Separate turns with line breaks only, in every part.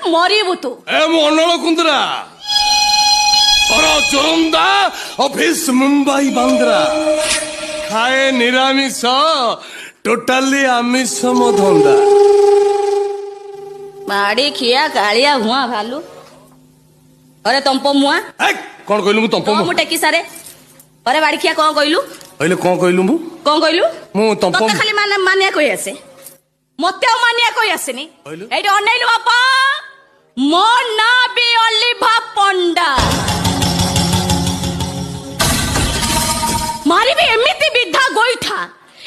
ତୁ ମରିବୁ ତୁ।
ଏ ମଣ୍ଡଳ କୁନ୍ଦରା ଘର ଚୋରନ୍ଦା ଅଫିସ ମୁମ୍ବାଇ ବାନ୍ଦ୍ରା ଖାଏ ନିରାମିଷ ଟୋଟାଲି ଆମିଷ ମୋ ଧନ୍ଦା।
ମାଡି ଖିଆ କାଳିଆ ଭୁଆ ଭାଲୁ ଅରେ ତମ୍ପ ମୁଆ
କଣ କହିଲୁ ମୁଁ ତମ୍ପ
ମୁଁ ଟେକି ସାରେ ଅରେ ବାଡି ଖିଆ କଣ କହିଲୁ
କହିଲେ କଣ କହିଲୁ ମୁଁ
କଣ କହିଲୁ
ମୁଁ ତମ୍ପ
ତତେ ଖାଲି ମାନିଆ କହି ଆସେ ମତେ ଆଉ ମାନିଆ କହି ଆସେନି ଏଇଠି ଅନେଇଲୁ ବାପା ମୋ ନା ବି ଅଲିଭା ପଣ୍ଡା ମାରିବି ଏମିତି ବିଧା ଗୋଇଠା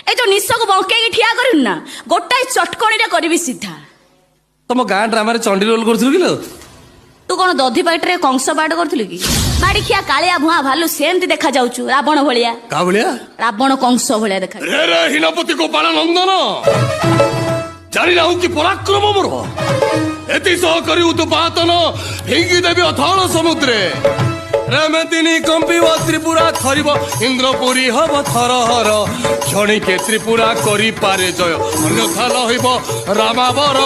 ଏ ଯୋଉ ନିଶକୁ ବଙ୍କେଇକି ଠିଆ କରିବୁ ନା ଗୋଟାଏ ଚଟକଣିରେ କରିବି ସିଧା।
ତମ ଗାଁ ଡ୍ରାମାରେ ଚଣ୍ଡି ରୋଲ କରୁଥିଲୁ କିଲୋ
ତୁ କଣ ଦଧି ପାଟିରେ କଂସ ପାଠ କରୁଥିଲୁ କି ମାଡି ଖିଆ କାଳିଆ ଭୁଆ ଭାଲୁ ସେମିତି ଦେଖା ଯାଉଛୁ ରାବଣ ଭଳିଆ
କା ଭଳିଆ
ରାବଣ କଂସ ଭଳିଆ ଦେଖା
ରେ ରେ ହୀନପତି ଗୋପାଳ ନନ୍ଦନ ଜାଣି ନାହୁଁ କି ପରାକ୍ରମ ମୋର ଏତି ସହ କରି ଉତ୍ପାତନ ଫିଙ୍ଗି ଦେବି ଅଥଳ ସମୁଦ୍ରେ ରେମେଦିନୀ କମ୍ପିବ ତ୍ରିପୁରା ଥରିବ ଇନ୍ଦ୍ରପୁରୀ ହବ ଥରହର କ୍ଷଣିକେ ତ୍ରିପୁରା କରିପାରେ ଜୟ ଅନ୍ୟଥା ରହିବ ରାମାବର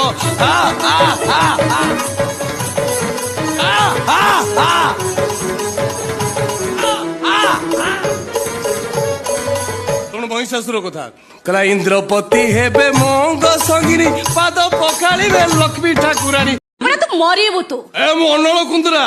ଶୁଣ ମହିଷାସୁର କଥା କହିଲା ଇନ୍ଦ୍ରପତି ହେବେ ମଙ୍ଗ ସଙ୍ଗିନୀ ପାଦ ପକାଳିବେ ଲକ୍ଷ୍ମୀ ଠାକୁରାଣୀ
ତୁ ମରିବୁ ତୁ
ଏ ମଣ୍ଡଳ କୁନ୍ଦରା